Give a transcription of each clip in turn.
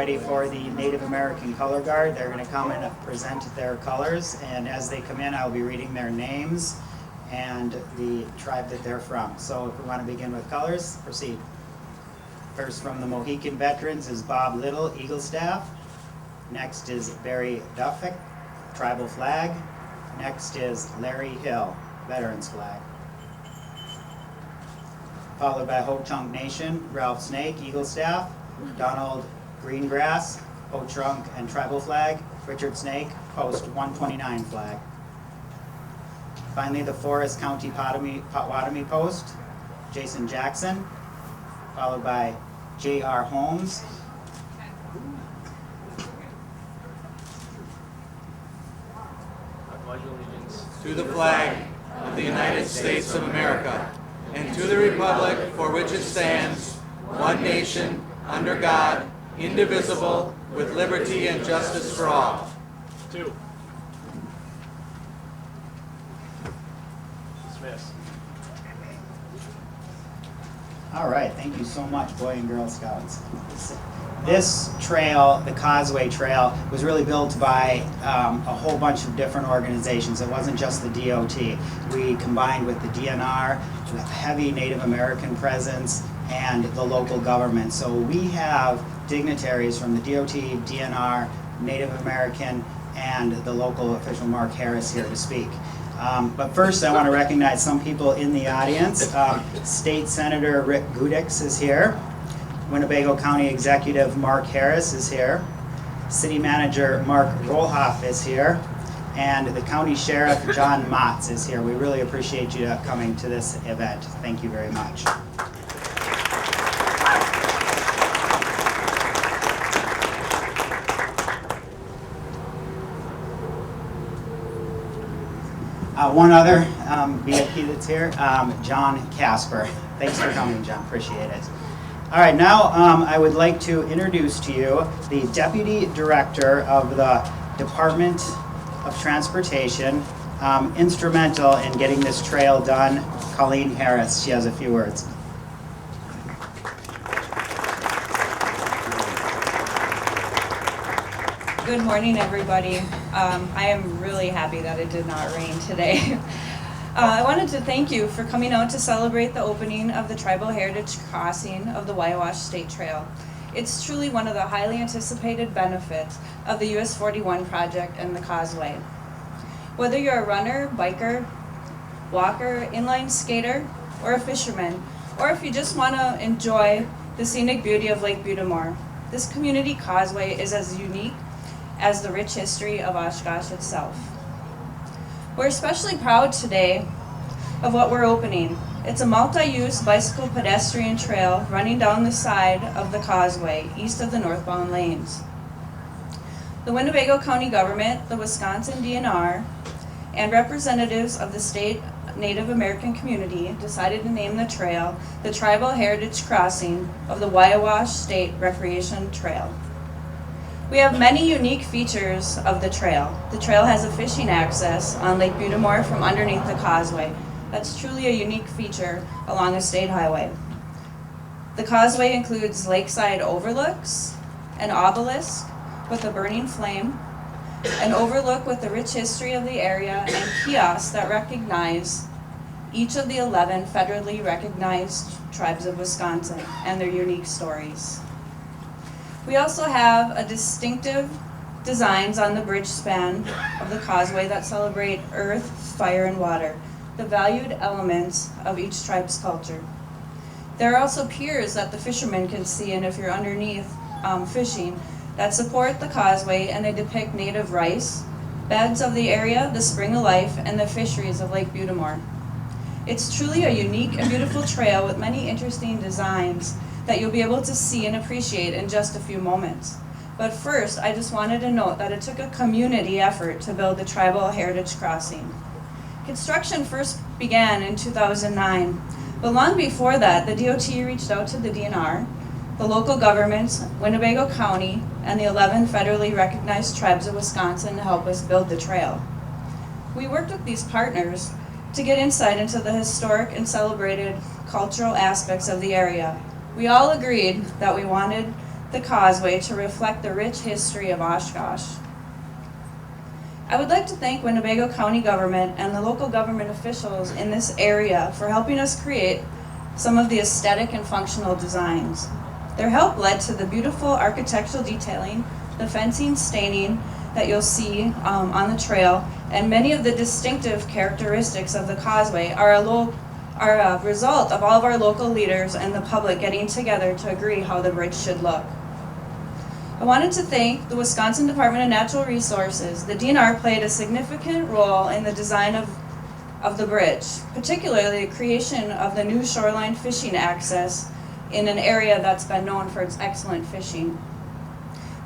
ready for the Native American Color Guard. They're going to come and present their colors, and as they come in, I'll be reading their names and the tribe that they're from. So if we want to begin with colors, proceed. First from the Mohican veterans is Bob Little, Eagle Staff. Next is Barry Duffick, Tribal Flag. Next is Larry Hill, Veterans Flag. Followed by Ho-Chunk Nation, Ralph Snake, Eagle Staff. Donald Greengrass, Ho-Chunk and Tribal Flag. Richard Snake, Post 129 Flag. Finally, the Forest County Potawatomi Post, Jason Jackson. Followed by J.R. Holmes. To the flag of the United States of America, and to the republic for which it stands, one nation, under God, indivisible, with liberty and justice for all. Two. Dismiss. All right, thank you so much, Boy and Girl Scouts. This trail, the Causeway Trail, was really built by a whole bunch of different organizations. It wasn't just the DOT. We combined with the DNR, with heavy Native American presence, and the local government. So we have dignitaries from the DOT, DNR, Native American, and the local official Mark Harris here to speak. But first I want to recognize some people in the audience. State Senator Rick Gudix is here. Winnebago County Executive Mark Harris is here. City Manager Mark Rolhoff is here. And the County Sheriff John Motz is here. We really appreciate you coming to this event. Thank you very much. One other VIP that's here, John Casper. Thanks for coming, John. Appreciate it. All right, now I would like to introduce to you the Deputy Director of the Department of Transportation, instrumental in getting this trail done, Colleen Harris. She has a few words. Good morning, everybody. I am really happy that it did not rain today. I wanted to thank you for coming out to celebrate the opening of the Tribal Heritage Crossing of the WIOWASH State Trail. It's truly one of the highly anticipated benefits of the US 41 project and the Causeway. Whether you're a runner, biker, walker, inline skater, or a fisherman, or if you just want to enjoy the scenic beauty of Lake Butte, this community causeway is as unique as the rich history of Oshkosh itself. We're especially proud today of what we're opening. It's a multi-use bicycle pedestrian trail running down the side of the causeway, east of the northbound lanes. The Winnebago County government, the Wisconsin DNR, and representatives of the state Native American community decided to name the trail the Tribal Heritage Crossing of the WIOWASH State Recreation Trail. We have many unique features of the trail. The trail has a fishing access on Lake Butte from underneath the causeway. That's truly a unique feature along a state highway. The causeway includes lakeside overlooks, an obelisk with a burning flame, an overlook with the rich history of the area, and kiosks that recognize each of the 11 federally recognized tribes of Wisconsin and their unique stories. We also have a distinctive designs on the bridge span of the causeway that celebrate earth, fire, and water, the valued elements of each tribe's culture. There are also piers that the fishermen can see, and if you're underneath fishing, that support the causeway, and they depict native rice, beds of the area, the spring of life, and the fisheries of Lake Butte. It's truly a unique and beautiful trail with many interesting designs that you'll be able to see and appreciate in just a few moments. But first, I just wanted to note that it took a community effort to build the Tribal Heritage Crossing. Construction first began in 2009, but long before that, the DOT reached out to the DNR, the local governments, Winnebago County, and the 11 federally recognized tribes of Wisconsin to help us build the trail. We worked with these partners to get insight into the historic and celebrated cultural aspects of the area. We all agreed that we wanted the causeway to reflect the rich history of Oshkosh. I would like to thank Winnebago County government and the local government officials in this area for helping us create some of the aesthetic and functional designs. Their help led to the beautiful architectural detailing, the fencing staining that you'll see on the trail, and many of the distinctive characteristics of the causeway are a result of all of our local leaders and the public getting together to agree how the bridge should look. I wanted to thank the Wisconsin Department of Natural Resources. The DNR played a significant role in the design of the bridge, particularly the creation of the new shoreline fishing access in an area that's been known for its excellent fishing.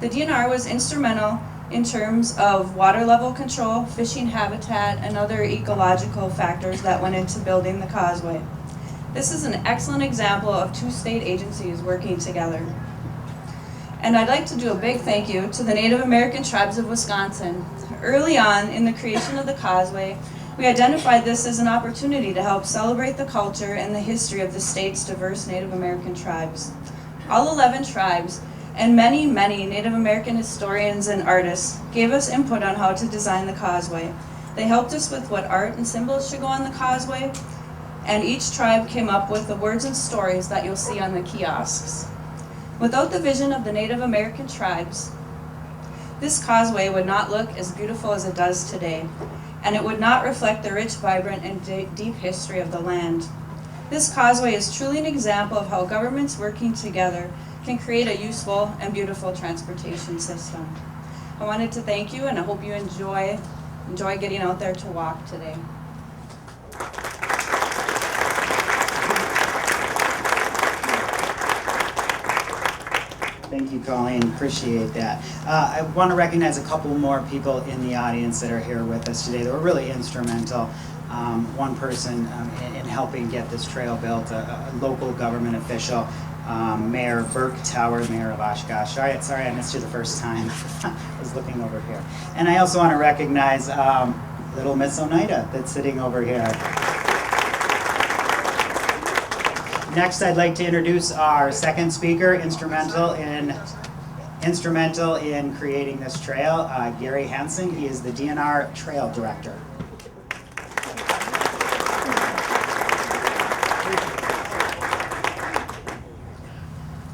The DNR was instrumental in terms of water level control, fishing habitat, and other ecological factors that went into building the causeway. This is an excellent example of two state agencies working together. And I'd like to do a big thank you to the Native American tribes of Wisconsin. Early on in the creation of the causeway, we identified this as an opportunity to help celebrate the culture and the history of the state's diverse Native American tribes. All 11 tribes and many Native American historians and artists gave us input on how to design the causeway. They helped us with what art and symbols should go on the causeway, and each tribe came up with the words and stories that you'll see on the kiosks. Without the vision of the Native American tribes, this causeway would not look as beautiful as it does today, and it would not reflect the rich, vibrant, and deep history of the land. This causeway is truly an example of how governments working together can create a useful and beautiful transportation system. I wanted to thank you, and I hope you enjoy getting out there to walk today. Thank you, Colleen. Appreciate that. I want to recognize a couple more people in the audience that are here with us today that were really instrumental. One person in helping get this trail built, a local government official, Mayor Burke Tower, Mayor of Oshkosh. Sorry, I missed you the first time. I was looking over here. And I also want to recognize little Miss Oneida that's sitting over here. Next, I'd like to introduce our second speaker, instrumental in creating this trail, Gary Hansen. He is the DNR Trail Director.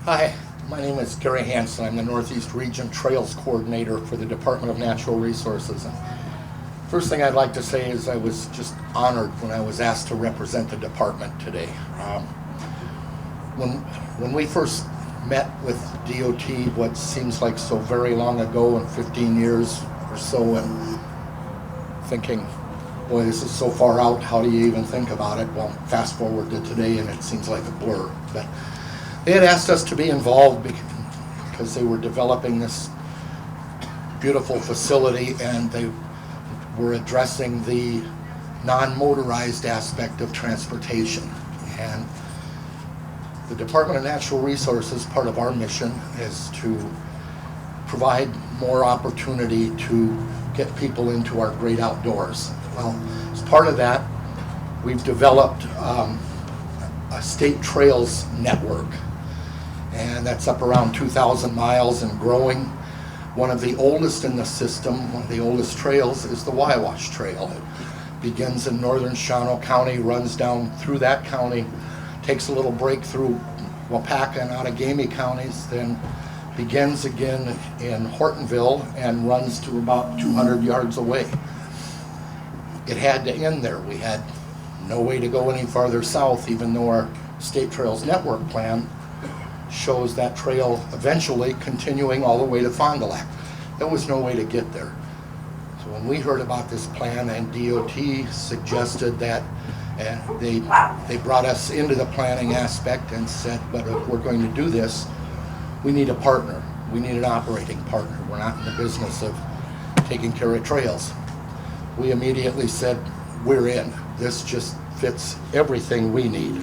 Hi, my name is Gary Hansen. I'm the Northeast Region Trails Coordinator for the Department of Natural Resources. And first thing I'd like to say is I was just honored when I was asked to represent the department today. When we first met with DOT, what seems like so very long ago, in 15 years or so, and thinking, boy, this is so far out, how do you even think about it? Well, fast forward to today and it seems like a blur. But they had asked us to be involved because they were developing this beautiful facility and they were addressing the non-motorized aspect of transportation. And the Department of Natural Resources, part of our mission is to provide more opportunity to get people into our great outdoors. Well, as part of that, we've developed a state trails network, and that's up around 2,000 miles and growing. One of the oldest in the system, one of the oldest trails, is the WIOWASH Trail. It begins in northern Shawano County, runs down through that county, takes a little break through Waupaca and Outagamie counties, then begins again in Hortonville and runs to about 200 yards away. It had to end there. We had no way to go any farther south, even though our State Trails Network plan shows that trail eventually continuing all the way to Fond du Lac. There was no way to get there. So when we heard about this plan and DOT suggested that, and they brought us into the planning aspect and said, but if we're going to do this, we need a partner. We need an operating partner. We're not in the business of taking care of trails. We immediately said, we're in. This just fits everything we need.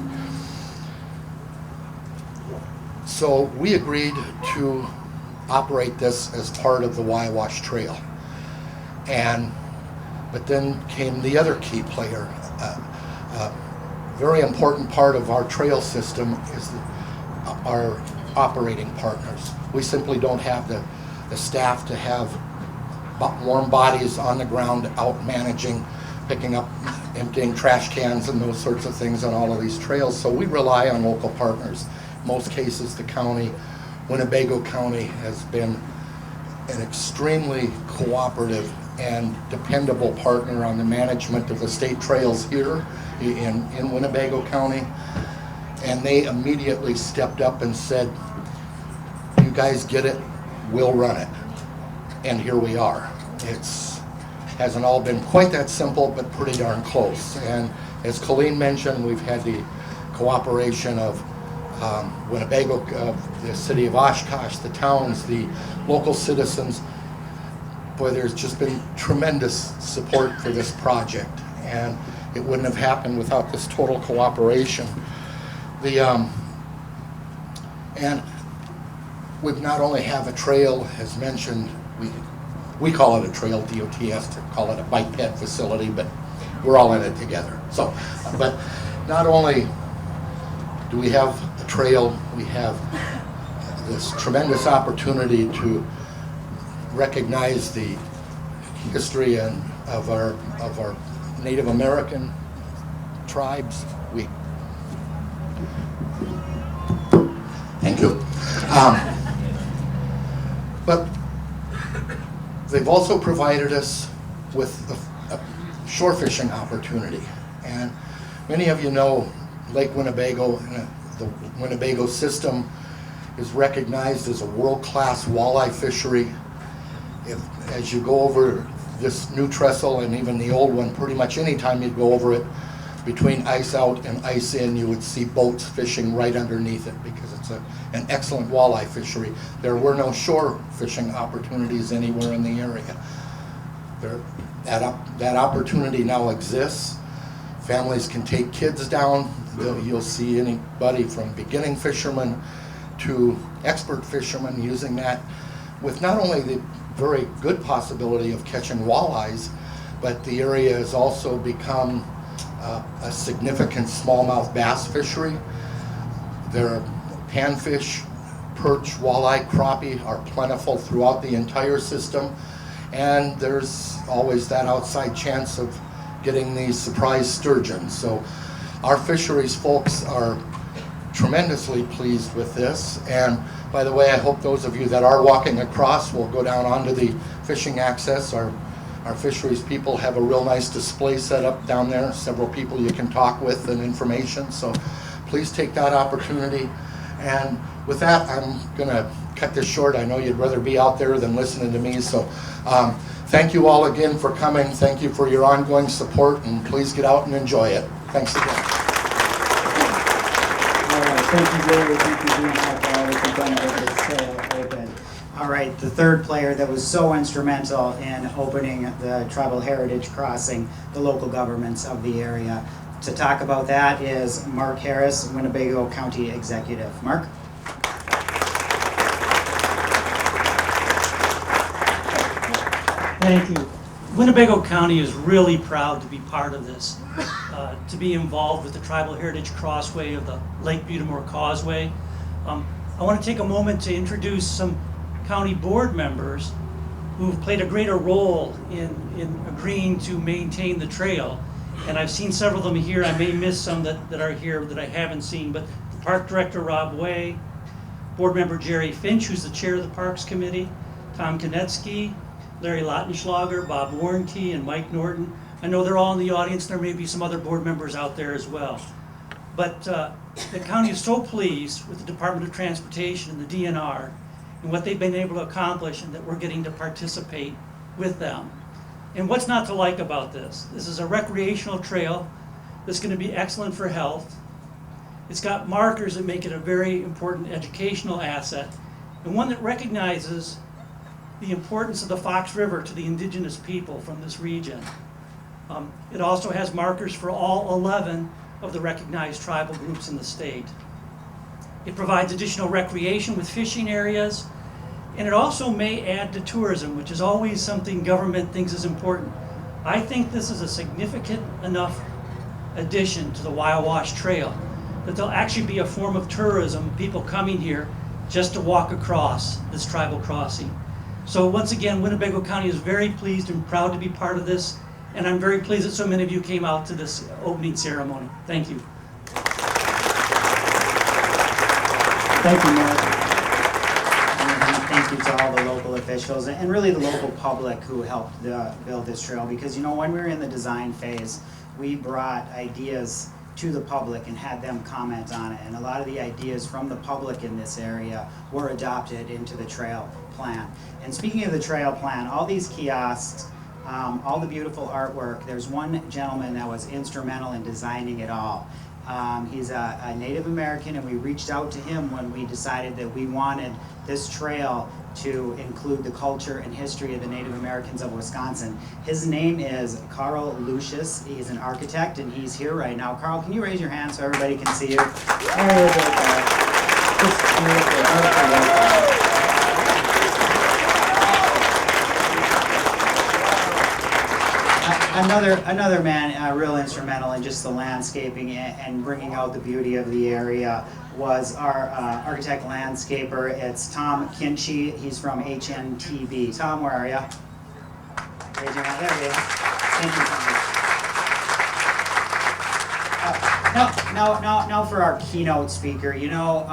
So we agreed to operate this as part of the WIOWASH Trail. But then came the other key player. Very important part of our trail system is our operating partners. We simply don't have the staff to have warm bodies on the ground out managing, picking up, emptying trash cans and those sorts of things on all of these trails. So we rely on local partners. In most cases, the county, Winnebago County, has been an extremely cooperative and dependable partner on the management of the state trails here in Winnebago County. And they immediately stepped up and said, "You guys get it, we'll run it." And here we are. Hasn't all been quite that simple, but pretty darn close. And as Colleen mentioned, we've had the cooperation of Winnebago, the city of Oshkosh, the towns, the local citizens. Boy, there's just been tremendous support for this project, and it wouldn't have happened without this total cooperation. And we not only have a trail, as mentioned, we call it a trail, DOT has to call it a bike ped facility, but we're all in it together. So, but not only do we have a trail, we have this tremendous opportunity to recognize the history of our Native American tribes. Thank you. But they've also provided us with a shore fishing opportunity. And many of you know Lake Winnebago, and the Winnebago system is recognized as a world-class walleye fishery. As you go over this new trestle and even the old one, pretty much any time you go over it, between ice out and ice in, you would see boats fishing right underneath it because it's an excellent walleye fishery. There were no shore fishing opportunities anywhere in the area. That opportunity now exists. Families can take kids down. You'll see anybody from beginning fishermen to expert fishermen using that, with not only the very good possibility of catching walleyes, but the area has also become a significant smallmouth bass fishery. There are panfish, perch, walleye, crappie are plentiful throughout the entire system, and there's always that outside chance of getting these surprise sturgeon. So our fisheries folks are tremendously pleased with this. And by the way, I hope those of you that are walking across will go down onto the fishing access. Our fisheries people have a real nice display set up down there, several people you can talk with and information, so please take that opportunity. And with that, I'm gonna cut this short. I know you'd rather be out there than listening to me, so thank you all again for coming. Thank you for your ongoing support, and please get out and enjoy it. Thanks again. All right, thank you, Gary. Thank you, Dean, for all that you've done with this trail open. All right, the third player that was so instrumental in opening the Tribal Heritage Crossing, the local governments of the area. To talk about that is Mark Harris, Winnebago County Executive. Mark? Thank you. Winnebago County is really proud to be part of this, to be involved with the Tribal Heritage Crossway of the Lake Butte Causeway. I want to take a moment to introduce some county board members who've played a greater role in agreeing to maintain the trail. And I've seen several of them here. I may miss some that are here that I haven't seen, but Park Director Rob Way, Board Member Jerry Finch, who's the chair of the Parks Committee, Tom Konetsky, Larry Lautenschlager, Bob Warnke, and Mike Norton. I know they're all in the audience. There may be some other board members out there as well. But the county is so pleased with the Department of Transportation and the DNR and what they've been able to accomplish, and that we're getting to participate with them. And what's not to like about this? This is a recreational trail that's going to be excellent for health. It's got markers that make it a very important educational asset, and one that recognizes the importance of the Fox River to the indigenous people from this region. It also has markers for all 11 of the recognized tribal groups in the state. It provides additional recreation with fishing areas, and it also may add to tourism, which is always something government thinks is important. I think this is a significant enough addition to the WIOWASH Trail that there'll actually be a form of tourism, people coming here just to walk across this tribal crossing. So once again, Winnebago County is very pleased and proud to be part of this, and I'm very pleased that so many of you came out to this opening ceremony. Thank you. Thank you, Mark. And thank you to all the local officials and really the local public who helped build this trail, because you know, when we were in the design phase, we brought ideas to the public and had them comment on it, and a lot of the ideas from the public in this area were adopted into the trail plan. And speaking of the trail plan, all these kiosks, all the beautiful artwork, there's one gentleman that was instrumental in designing it all. He's a Native American, and we reached out to him when we decided that we wanted this trail to include the culture and history of the Native Americans of Wisconsin. His name is Carl Lucius. He's an architect, and he's here right now. Carl, can you raise your hand so everybody can see you? There you go, Carl. Just beautiful. Another man real instrumental in just the landscaping and bringing out the beauty of the area was our architect landscaper. It's Tom Kinchy. He's from HNTB. Tom, where are you? Raise your hand. There we go. Thank you, Tom. Now for our keynote speaker. You know,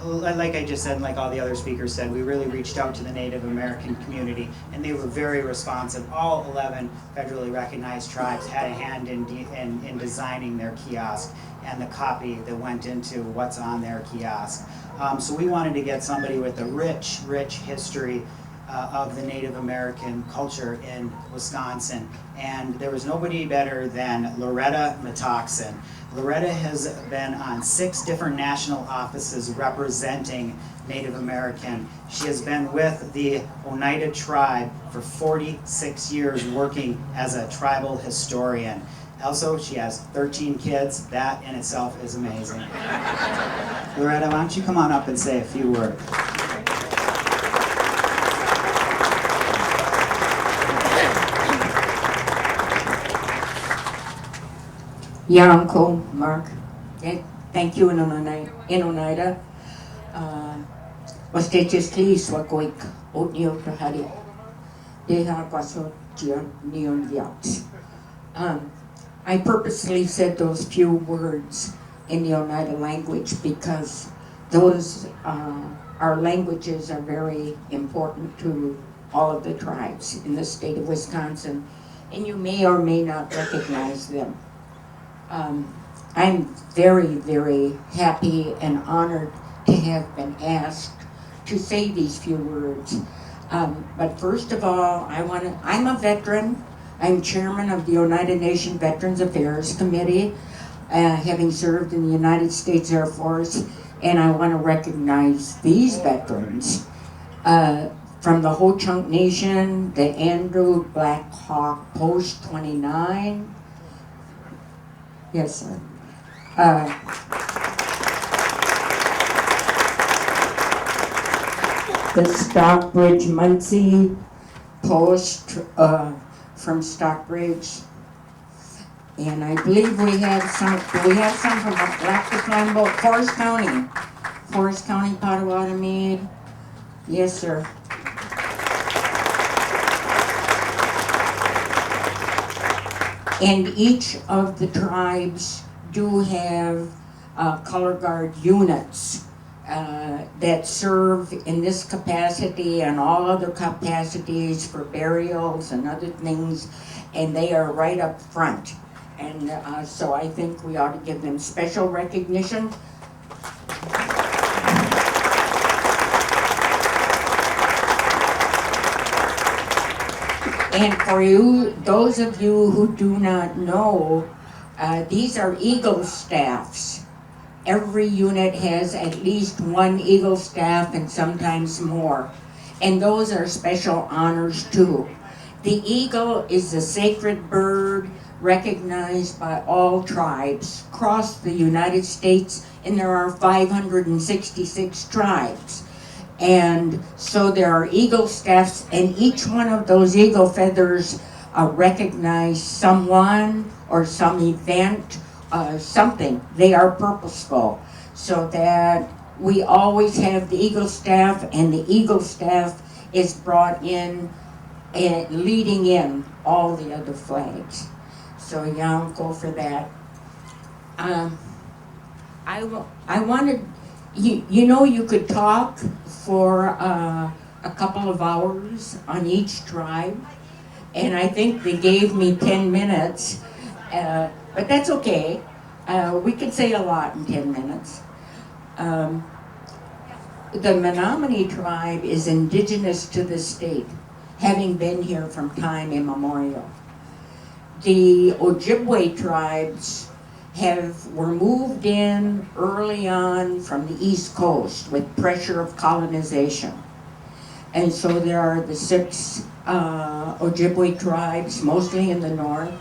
like I just said, like all the other speakers said, we really reached out to the Native American community, and they were very responsive. All 11 federally recognized tribes had a hand in designing their kiosk and the copy that went into what's on their kiosk. So we wanted to get somebody with a rich history of the Native American culture in Wisconsin, and there was nobody better than Loretta Metoxen. Loretta has been on 6 different national offices representing Native American. She has been with the Oneida tribe for 46 years working as a tribal historian. Also, she has 13 kids. That in itself is amazing. Loretta, why don't you come on up and say a few words? Yeah, Uncle Mark. Thank you in Oneida. Ostechesli swakoik otnio prahari. Deha kwaso tia neon yachts. I purposely said those few words in the Oneida language because those our languages are very important to all of the tribes in the state of Wisconsin, and you may or may not recognize them. I'm very happy and honored to have been asked to say these few words. But first of all, I'm a veteran. I'm chairman of the Oneida Nation Veterans Affairs Committee, having served in the United States Air Force, and I want to recognize these veterans from the Ho-Chunk Nation, the Andrew Black Hawk Post 29. Yes, sir. The Stockbridge Muncie Post from Stockbridge, and I believe we have some. Do we have some from Black Flambeau, Forest County, Potawatomi? Yes, sir. And each of the tribes do have color guard units that serve in this capacity and all other capacities for burials and other things, and they are right up front. And so I think we ought to give them special recognition. And for you, those of you who do not know, these are Eagle staffs. Every unit has at least one Eagle staff and sometimes more. And those are special honors too. The eagle is a sacred bird recognized by all tribes across the United States, and there are 566 tribes. And so there are eagle staffs, and each one of those eagle feathers recognize someone or some event, something. They are purposeful, so that we always have the Eagle staff, and the Eagle staff is brought in and leading in all the other flags. So yeah, I'll go for that. I wanted, you know, you could talk for a couple of hours on each tribe, and I think they gave me 10 minutes, but that's okay. We could say a lot in 10 minutes. The Menominee tribe is indigenous to the state, having been here from time immemorial. The Ojibwe tribes were moved in early on from the East Coast with pressure of colonization. And so there are the 6 Ojibwe tribes, mostly in the north.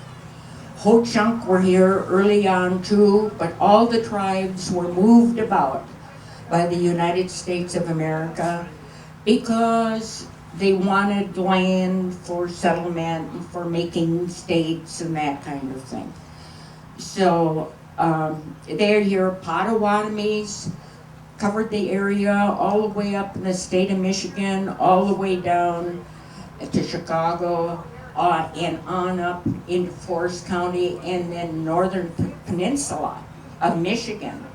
Ho-Chunk were here early on too, but all the tribes were moved about by the United States of America because they wanted land for settlement, for making states and that kind of thing. So they're here. Potawatomis covered the area all the way up in the state of Michigan, all the way down to Chicago, and on up into Forest County and then northern peninsula of Michigan.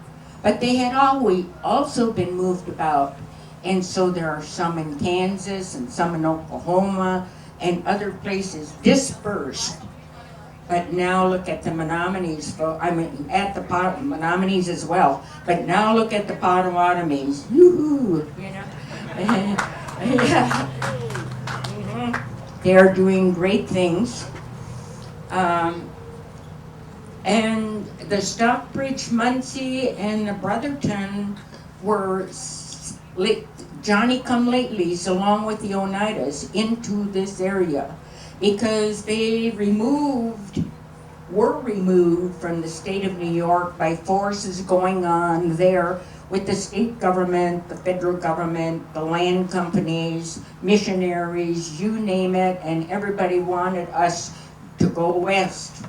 But they had always also been moved about, and so there are some in Kansas and some in Oklahoma and other places dispersed. But now look at the Menominees, I mean at the Menominees as well. But now look at the Potawatomis. Yoo-hoo, you know. Yeah. They are doing great things. And the Stockbridge, Muncie, and the Brotherton were Johnny-come-latelys along with the Oneidas into this area because they were removed from the state of New York by forces going on there with the state government, the federal government, the land companies, missionaries, you name it, and everybody wanted us to go west,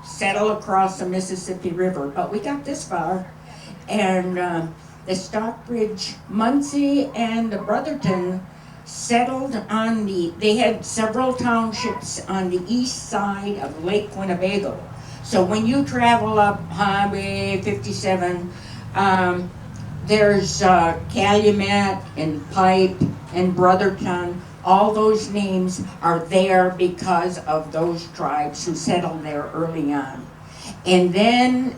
settle across the Mississippi River. But we got this far, and the Stockbridge, Muncie, and the Brotherton settled on they had several townships on the east side of Lake Winnebago. So when you travel up Highway 57, there's Calumet and Pipe and Brotherton. All those names are there because of those tribes who settled there early on. And then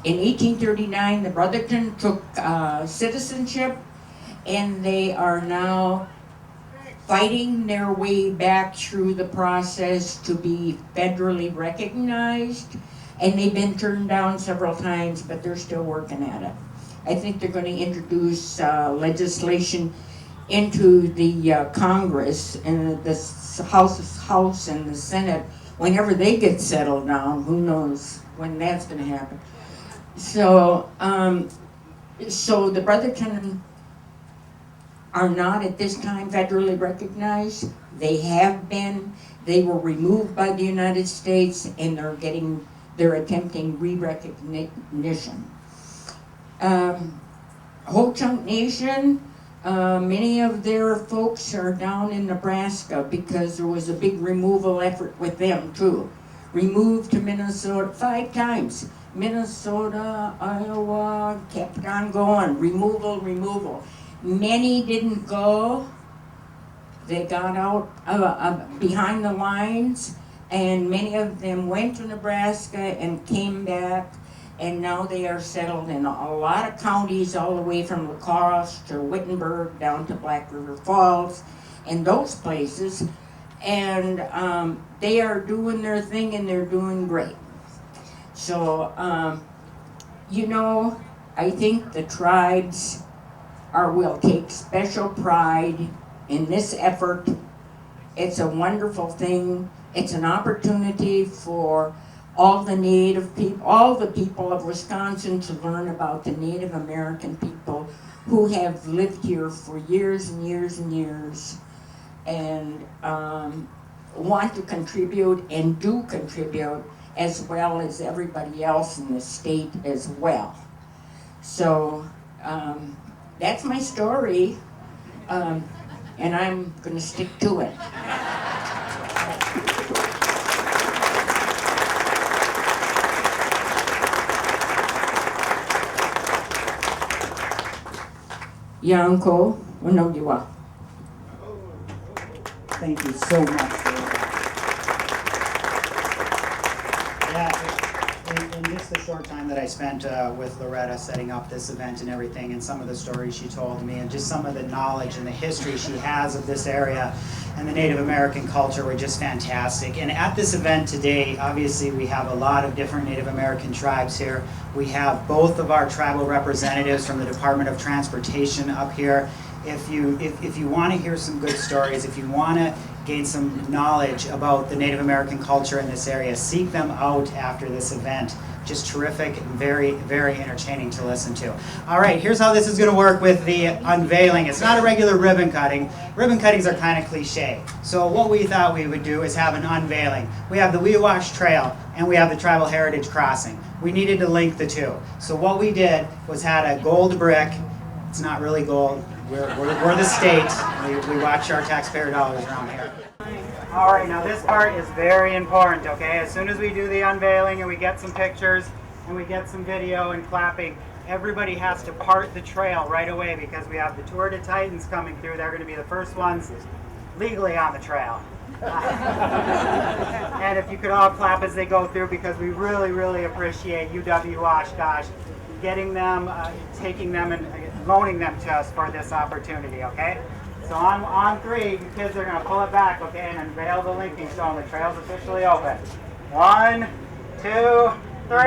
in 1839, the Brotherton took citizenship, and they are now fighting their way back through the process to be federally recognized. And they've been turned down several times, but they're still working at it. I think they're going to introduce legislation into the Congress and the House and the Senate whenever they get settled down. Who knows when that's going to happen? So, so the Brotherton are not at this time federally recognized. They have been. They were removed by the United States, and they're attempting re-recognition. Ho-Chunk Nation, many of their folks are down in Nebraska because there was a big removal effort with them too. Removed to Minnesota 5 times. Minnesota, Iowa, kept on going. Removal. Many didn't go. They got out behind the lines, and many of them went to Nebraska and came back, and now they are settled in a lot of counties all the way from La Crosse to Wittenberg down to Black River Falls and those places, and they are doing their thing and they're doing great. So, you know, I think the tribes will take special pride in this effort. It's a wonderful thing. It's an opportunity for all the Native people, all the people of Wisconsin to learn about the Native American people who have lived here for years and years and years and want to contribute and do contribute as well as everybody else in the state as well. So that's my story, and I'm going to stick to it. Yanko, Wiouwash. Thank you so much for that. Yeah, in just the short time that I spent with Loretta setting up this event and everything, and some of the stories she told me, and just some of the knowledge and the history she has of this area and the Native American culture were just fantastic. And at this event today, obviously we have a lot of different Native American tribes here. We have both of our tribal representatives from the Department of Transportation up here. If you want to hear some good stories, if you want to gain some knowledge about the Native American culture in this area, seek them out after this event. Just terrific and very, very entertaining to listen to. All right, here's how this is going to work with the unveiling. It's not a regular ribbon cutting. Ribbon cuttings are kind of cliche. So what we thought we would do is have an unveiling. We have the WIOWASH Trail and we have the Tribal Heritage Crossing. We needed to link the two. So what we did was had a gold brick. It's not really gold. We're the state. We watch our taxpayer dollars around here. All right, now this part is very important, okay? As soon as we do the unveiling and we get some pictures and we get some video and clapping, everybody has to part the trail right away because we have the Tour de Titans coming through. They're going to be the first ones legally on the trail. And if you could all clap as they go through, because we really, really appreciate WIOWASH, getting them, taking them and loaning them to us for this opportunity, okay? So on three, you kids are going to pull it back, okay, and unveil the linking stone. The trail's officially open. 1, 2, 3.